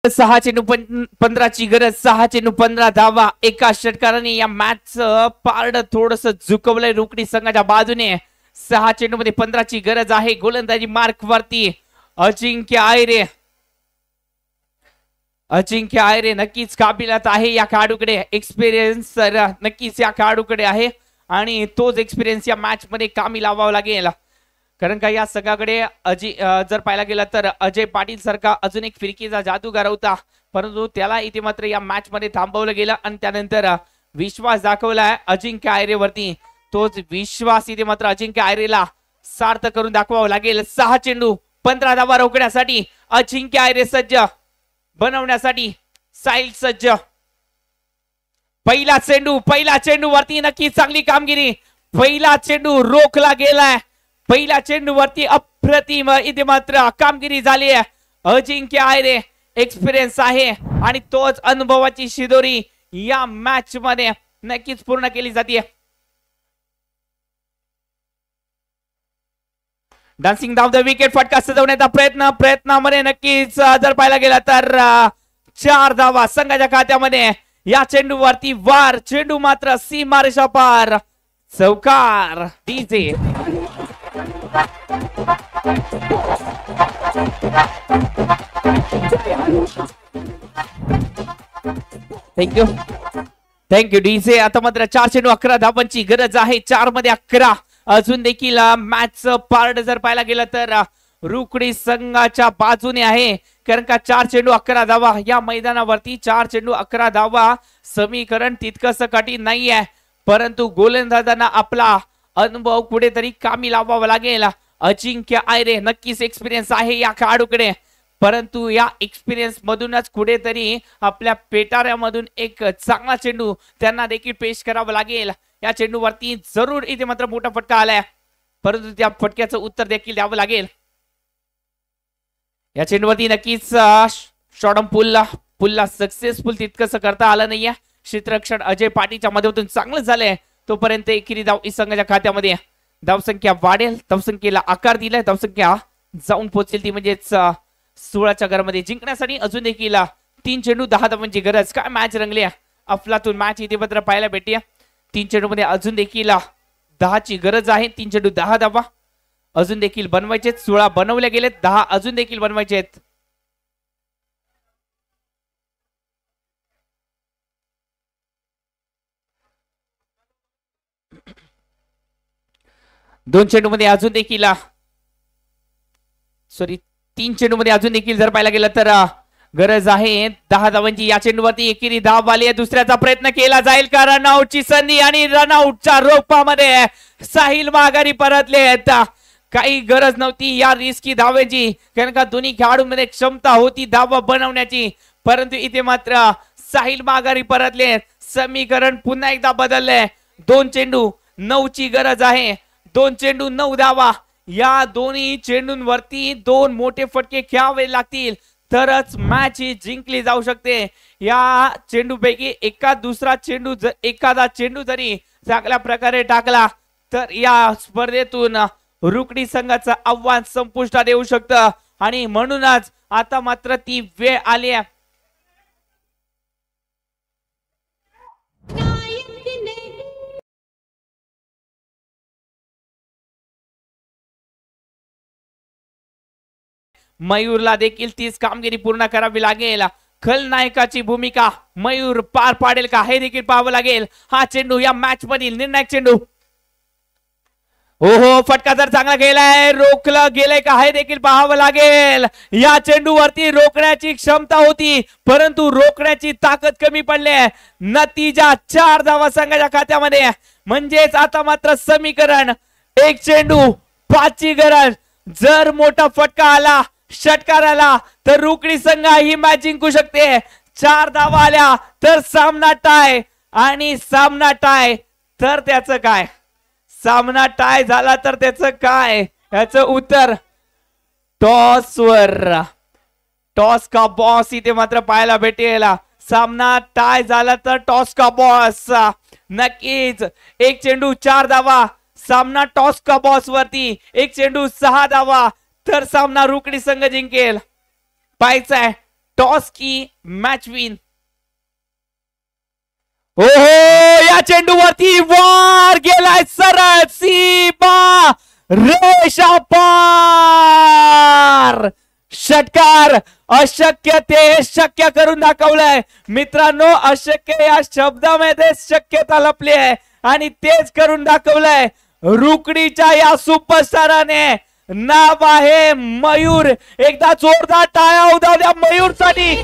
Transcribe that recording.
6 चेंडू 15 ची गरज, 6 चेंडू 15 धावा. एका षटकाराने या मॅच पारड थोडस झुकवलंय रोकडी संघाच्या बाजूने. 6 चेंडू मध्ये 15 ची गरज आहे. गोलंदाजी मार्क वरती अजिंक्य आयरे. अजिंक्य आयरे नक्कीच काबिलात आहे या खेळाडूकडे. एक्सपिरियन्स नक्कीच या खेळाडूकडे आहे आणि तोच एक्सपिरियन्स या मॅच मध्ये कामी लावावा लागेल. कारण का या सगळ्याकडे जर पाहायला गेलं तर अजय पाटील सारखा अजून एक फिरकीचा जादूगार होता, परंतु त्याला इथे मात्र या मॅच मध्ये थांबवलं गेलं आणि त्यानंतर विश्वास दाखवलाय अजिंक्य आयरेवरती. तोच विश्वास इथे मात्र अजिंक्य आयरेला सार्थ करून दाखवावं लागेल. 6 चेंडू 15 धावा रोखण्यासाठी अजिंक्य आयरे सज्ज, बनवण्यासाठी साहिल सज्ज. पहिला चेंडू वरती नक्की चांगली कामगिरी. पहिला चेंडू रोखला गेलाय. पहिल्या चेंडू वरती अप्रतिम इथे मात्र कामगिरी झाली आहे. अजिंक्य आयरे एक्सपिरियन्स आहे आणि तोच अनुभवाची शिदोरी या मॅच मध्ये नक्कीच पूर्ण केली जाते. डान्सिंग डाऊन द विकेट फटका सजवण्याचा प्रयत्नामध्ये नक्कीच जर पाहायला गेला तर 4 धावा संघाच्या खात्यामध्ये. या चेंडू वरती वार, चेंडू मात्र सीमारेषा पार. चौकार डीजे. Thank you DJ. आता मात्र 4 चेंडू 11 धावांची गरज आहे. 4 मध्ये 11. अजून देखील मॅच पार्ट जर पाहायला गेलं तर रुकडी संघाच्या बाजूने आहे, कारण का 4 चेंडू 11 धावा या मैदानावरती. 4 चेंडू 11 धावा समीकरण तितकंसं कठीण नाही आहे, परंतु गोलंदाजांना आपला अनुभव कुठेतरी कामी लावावा लागेल. अजिंक्य आयरे नक्कीच एक्सपिरियन्स आहे या खेळाडूकडे, परंतु या एक्सपिरियन्स मधूनच कुठेतरी आपल्या पेटाऱ्यामधून एक चांगला चेंडू त्यांना देखील पेश करावा लागेल. या चेंडूवरती जरूर इथे मात्र मोठा फटका आलाय, परंतु त्या फटक्याचं उत्तर देखील द्यावं लागेल. या चेंडूवरती नक्कीच शॉर्टम पुलला सक्सेसफुल तितकंसं करता आलं नाहीये. क्षेत्ररक्षण अजय पाटीलच्या मदतीतून चांगलं झालंय. तोपर्यंत एकेरी धाव संघाच्या खात्यामध्ये. धावसंख्या वाढेल, धावसंख्येला आकार दिलाय, धावसंख्या जाऊन पोहोचेल ती म्हणजेच 16च्या घरामध्ये जिंकण्यासाठी अजून देखील 3 चेंडू 10 धावांची गरज. काय मॅच रंगली, अफलातून मॅच इथे मात्र पाहायला भेटते. 3 चेंडू मध्ये अजून देखील 10 ची गरज आहे. 3 चेंडू 10 धावा अजून देखील बनवायचे. 16 बनवले गेलेत, 10 अजून देखील बनवायचे आहेत. दोन चेंडू मध्ये अजून देखील 3 चेंडू मध्ये अजून देखील जर पाहायला गेलं तर गरज आहे 10 धावांची. या चेंडूवरती एकेरी धाव आली आहे. दुसऱ्याचा प्रयत्न केला जाईल का? रनआउटची संधी आणि रनआउटच्या रोपामध्ये साहिल माघारी परतले आहेत. काही गरज नव्हती या रिस्की धावेची, कारण का दोन्ही खेळाडूंमध्ये क्षमता होती धावा बनवण्याची, परंतु इथे मात्र साहिल माघारी परतले. समीकरण पुन्हा एकदा बदलले. 2 चेंडू 9 ची गरज आहे. 2 चेंडू 9 धावा. या दोन्ही चेंडूंवरती 2 मोठे फटके खेळावे लागतील तरच मॅच ही जिंकली जाऊ शकते. या चेंडूपैकी एखादा चेंडू जरी चांगल्या प्रकारे टाकला तर या स्पर्धेतून रुकडी संघाचं आव्हान संपुष्टात येऊ शकतं आणि म्हणूनच आता मात्र ती वेळ आली आहे. मयूरला देखील तीच कामगिरी पूर्ण करावी लागेल. खलनायकाची भूमिका मयूर पार पाडेल का हे देखील पाहावं लागेल. हा चेंडू या मॅच मधील निर्णायक चेंडू. ओहो, फटका जर चांगला गेलाय, रोखलं गेलंय का हे देखील पाहावं लागेल. या चेंडूवरती रोखण्याची क्षमता होती, परंतु रोखण्याची ताकद कमी पडली. नतीजा 4 धावा संघाच्या खात्यामध्ये. म्हणजेच आता मात्र समीकरण 1 चेंडू 5 ची गरज. जर मोठा फटका आला, षटकार आला तर रुकडी संघ ही मॅच जिंकू शकते. 4 धावा आल्या तर सामना टाय, आणि सामना टाय तर त्याचं काय? सामना टाय झाला तर त्याचं काय? याचं उत्तर टॉसवर. टॉस का बॉस इथे मात्र पाहायला भेटेल. सामना टाय झाला तर टॉस का बॉस. नक्कीच 1 चेंडू 4 धावा. सामना टॉस का बॉस वरती. 1 चेंडू 6 धावा तर सामना रुकडी संघ जिंकेल. पाहायचा आहे टॉस की मॅच विन. ओहो, या चेंडूवरती वार गेलाय सरळ सीमा रेषा पार. षटकार. अशक्य ते शक्य करून दाखवलंय मित्रांनो. अशक्य या शब्दामध्ये शक्यता लपली आहे आणि तेच करून दाखवलंय रुकडीच्या या सुपरस्टाराने. नाव आहे मयूर. एकदा जोरदार टाळ्या उद्या मयूर साठी.